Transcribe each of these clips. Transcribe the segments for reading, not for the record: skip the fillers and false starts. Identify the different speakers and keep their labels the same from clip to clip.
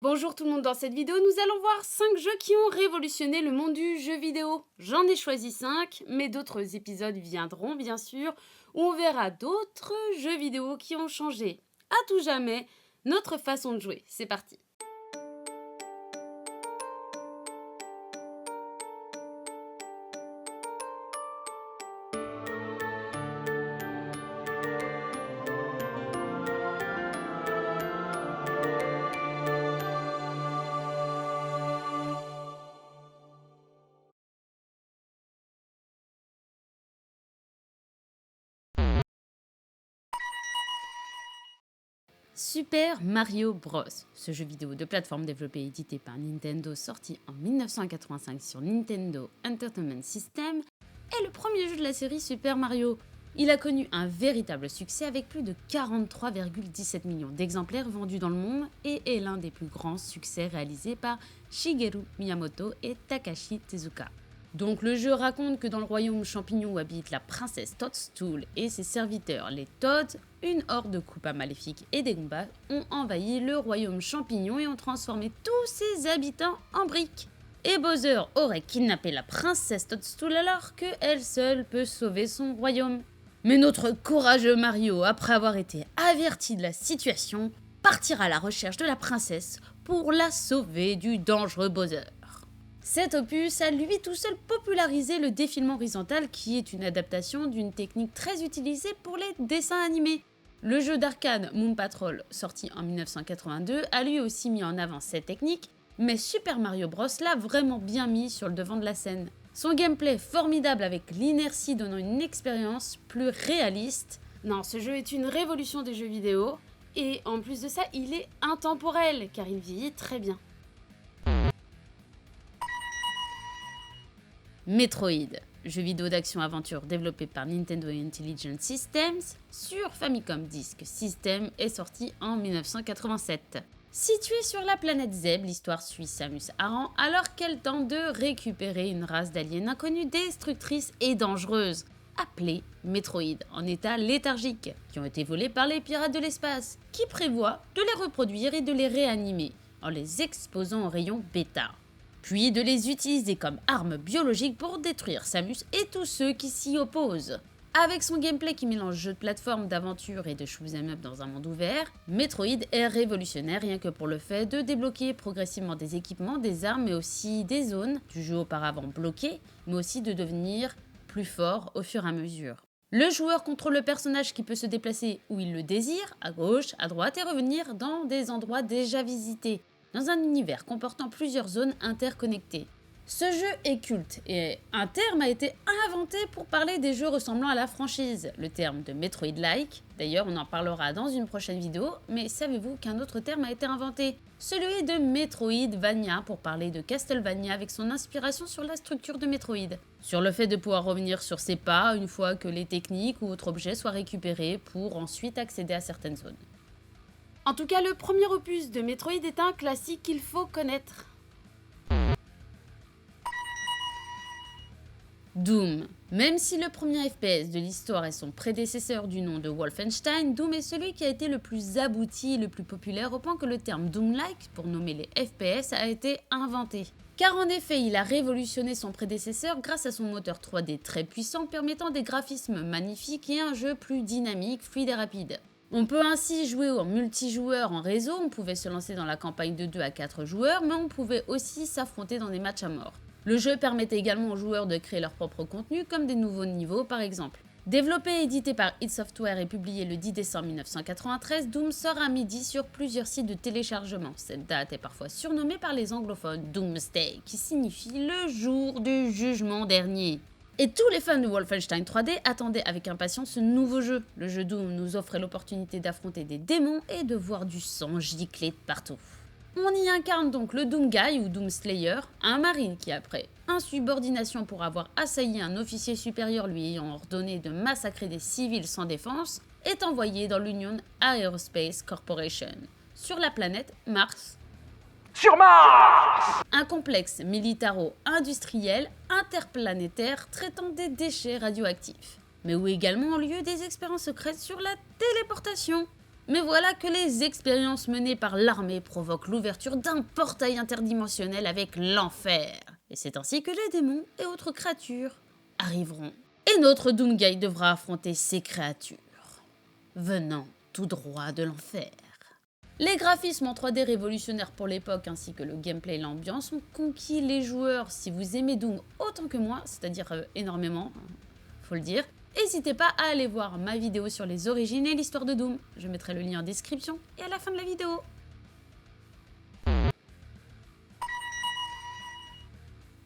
Speaker 1: Bonjour tout le monde, dans cette vidéo nous allons voir 5 jeux qui ont révolutionné le monde du jeu vidéo. J'en ai choisi 5, mais d'autres épisodes viendront bien sûr, où on verra d'autres jeux vidéo qui ont changé à tout jamais notre façon de jouer. C'est parti. Super Mario Bros. Ce jeu vidéo de plateforme développé et édité par Nintendo, sorti en 1985 sur Nintendo Entertainment System, est le premier jeu de la série Super Mario. Il a connu un véritable succès avec plus de 43,17 millions d'exemplaires vendus dans le monde et est l'un des plus grands succès réalisés par Shigeru Miyamoto et Takashi Tezuka. Donc le jeu raconte que dans le royaume champignon où habite la princesse Toadstool et ses serviteurs les Toads, une horde de Koopas maléfiques et des Goombas ont envahi le royaume champignon et ont transformé tous ses habitants en briques. Et Bowser aurait kidnappé la princesse Toadstool alors qu'elle seule peut sauver son royaume. Mais notre courageux Mario, après avoir été averti de la situation, partira à la recherche de la princesse pour la sauver du dangereux Bowser. Cet opus a lui tout seul popularisé le défilement horizontal qui est une adaptation d'une technique très utilisée pour les dessins animés. Le jeu d'arcade Moon Patrol, sorti en 1982, a lui aussi mis en avant cette technique, mais Super Mario Bros l'a vraiment bien mis sur le devant de la scène. Son gameplay formidable avec l'inertie donnant une expérience plus réaliste. Non, ce jeu est une révolution des jeux vidéo, et en plus de ça, il est intemporel, car il vieillit très bien. Metroid, jeu vidéo d'action-aventure développé par Nintendo Intelligent Systems sur Famicom Disk System est sorti en 1987. Situé sur la planète Zeb, l'histoire suit Samus Aran alors qu'elle tente de récupérer une race d'aliens inconnus destructrices et dangereuses, appelée Metroid, en état léthargique, qui ont été volés par les pirates de l'espace, qui prévoient de les reproduire et de les réanimer, en les exposant au rayon bêta, puis de les utiliser comme armes biologiques pour détruire Samus et tous ceux qui s'y opposent. Avec son gameplay qui mélange jeu de plateforme, d'aventure et de shoot'em up dans un monde ouvert, Metroid est révolutionnaire rien que pour le fait de débloquer progressivement des équipements, des armes mais aussi des zones du jeu auparavant bloquées, mais aussi de devenir plus fort au fur et à mesure. Le joueur contrôle le personnage qui peut se déplacer où il le désire, à gauche, à droite et revenir dans des endroits déjà visités, dans un univers comportant plusieurs zones interconnectées. Ce jeu est culte et un terme a été inventé pour parler des jeux ressemblant à la franchise, le terme de Metroid-like. D'ailleurs, on en parlera dans une prochaine vidéo, mais savez-vous qu'un autre terme a été inventé? Celui de Metroidvania pour parler de Castlevania avec son inspiration sur la structure de Metroid. Sur le fait de pouvoir revenir sur ses pas une fois que les techniques ou autres objets soient récupérés pour ensuite accéder à certaines zones. En tout cas, le premier opus de Metroid est un classique qu'il faut connaître. Doom. Même si le premier FPS de l'histoire est son prédécesseur du nom de Wolfenstein, Doom est celui qui a été le plus abouti et le plus populaire au point que le terme Doom-like, pour nommer les FPS, a été inventé. Car en effet, il a révolutionné son prédécesseur grâce à son moteur 3D très puissant permettant des graphismes magnifiques et un jeu plus dynamique, fluide et rapide. On peut ainsi jouer en multijoueur en réseau, on pouvait se lancer dans la campagne de 2 à 4 joueurs, mais on pouvait aussi s'affronter dans des matchs à mort. Le jeu permettait également aux joueurs de créer leur propre contenu, comme des nouveaux niveaux par exemple. Développé et édité par id Software et publié le 10 décembre 1993, Doom sort à midi sur plusieurs sites de téléchargement. Cette date est parfois surnommée par les anglophones Doomsday, qui signifie le jour du jugement dernier. Et tous les fans de Wolfenstein 3D attendaient avec impatience ce nouveau jeu. Le jeu Doom nous offrait l'opportunité d'affronter des démons et de voir du sang gicler de partout. On y incarne donc le Doom Guy ou Doom Slayer, un marine qui après insubordination pour avoir assailli un officier supérieur lui ayant ordonné de massacrer des civils sans défense, est envoyé dans l'Union Aerospace Corporation, sur la planète Mars. Sur Mars! Un complexe militaro-industriel interplanétaire traitant des déchets radioactifs, mais où également ont lieu des expériences secrètes sur la téléportation. Mais voilà que les expériences menées par l'armée provoquent l'ouverture d'un portail interdimensionnel avec l'enfer. Et c'est ainsi que les démons et autres créatures arriveront. Et notre Doomguy devra affronter ces créatures, venant tout droit de l'enfer. Les graphismes en 3D révolutionnaires pour l'époque ainsi que le gameplay et l'ambiance ont conquis les joueurs. Si vous aimez Doom autant que moi, c'est-à-dire énormément, faut le dire, n'hésitez pas à aller voir ma vidéo sur les origines et l'histoire de Doom. Je mettrai le lien en description et à la fin de la vidéo.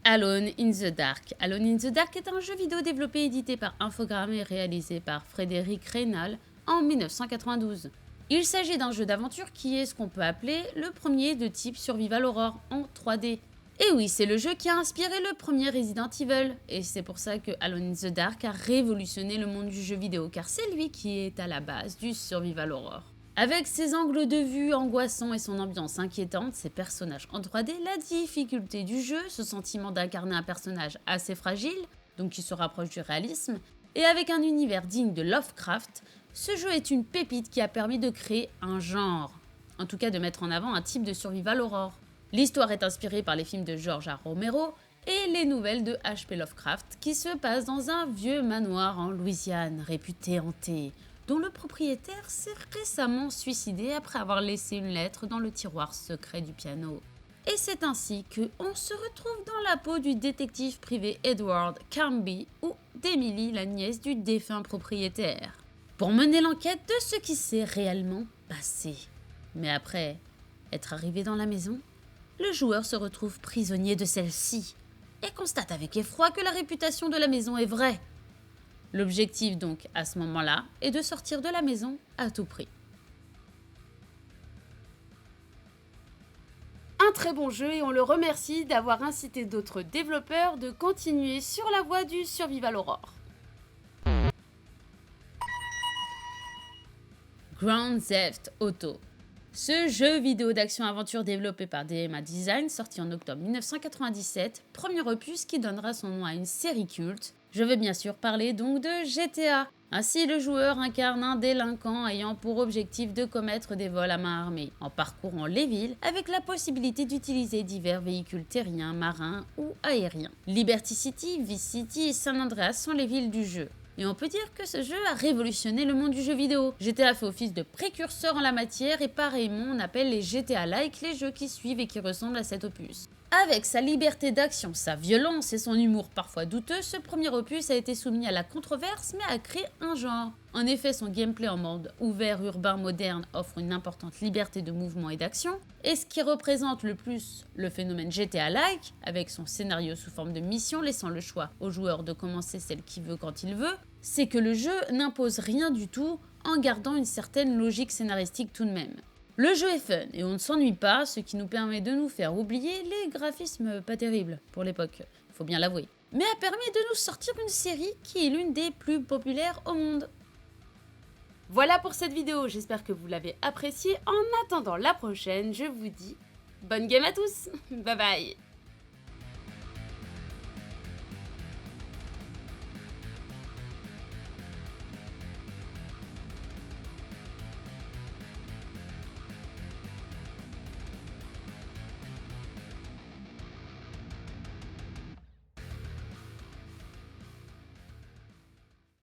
Speaker 1: Alone in the Dark. Alone in the Dark est un jeu vidéo développé et édité par Infogrames et réalisé par Frédéric Reynal en 1992. Il s'agit d'un jeu d'aventure qui est ce qu'on peut appeler le premier de type Survival Horror en 3D. Et oui, c'est le jeu qui a inspiré le premier Resident Evil, et c'est pour ça que Alone in the Dark a révolutionné le monde du jeu vidéo, car c'est lui qui est à la base du Survival Horror. Avec ses angles de vue angoissants et son ambiance inquiétante, ses personnages en 3D, la difficulté du jeu, ce sentiment d'incarner un personnage assez fragile, donc qui se rapproche du réalisme, et avec un univers digne de Lovecraft, ce jeu est une pépite qui a permis de créer un genre, en tout cas de mettre en avant un type de Survival Horror. L'histoire est inspirée par les films de George A. Romero et les nouvelles de H.P. Lovecraft qui se passent dans un vieux manoir en Louisiane réputé hanté, dont le propriétaire s'est récemment suicidé après avoir laissé une lettre dans le tiroir secret du piano. Et c'est ainsi qu'on se retrouve dans la peau du détective privé Edward Carnby ou d'Emily, la nièce du défunt propriétaire, pour mener l'enquête de ce qui s'est réellement passé. Mais après être arrivé dans la maison, le joueur se retrouve prisonnier de celle-ci et constate avec effroi que la réputation de la maison est vraie. L'objectif donc à ce moment-là est de sortir de la maison à tout prix. Un très bon jeu et on le remercie d'avoir incité d'autres développeurs de continuer sur la voie du Survival Horror. Grand Theft Auto. Ce jeu vidéo d'action-aventure développé par DMA Design, sorti en octobre 1997, premier opus qui donnera son nom à une série culte. Je veux bien sûr parler donc de GTA. Ainsi, le joueur incarne un délinquant ayant pour objectif de commettre des vols à main armée, en parcourant les villes avec la possibilité d'utiliser divers véhicules terriens, marins ou aériens. Liberty City, Vice City et San Andreas sont les villes du jeu. Et on peut dire que ce jeu a révolutionné le monde du jeu vidéo. GTA fait office de précurseur en la matière et pareillement on appelle les GTA-like les jeux qui suivent et qui ressemblent à cet opus. Avec sa liberté d'action, sa violence et son humour parfois douteux, ce premier opus a été soumis à la controverse mais a créé un genre. En effet, son gameplay en mode ouvert urbain moderne offre une importante liberté de mouvement et d'action, et ce qui représente le plus le phénomène GTA-like, avec son scénario sous forme de mission laissant le choix au joueur de commencer celle qu'il veut quand il veut, c'est que le jeu n'impose rien du tout en gardant une certaine logique scénaristique tout de même. Le jeu est fun et on ne s'ennuie pas, ce qui nous permet de nous faire oublier les graphismes pas terribles pour l'époque, il faut bien l'avouer. Mais a permis de nous sortir une série qui est l'une des plus populaires au monde. Voilà pour cette vidéo, j'espère que vous l'avez appréciée. En attendant la prochaine, je vous dis bonne game à tous, bye bye.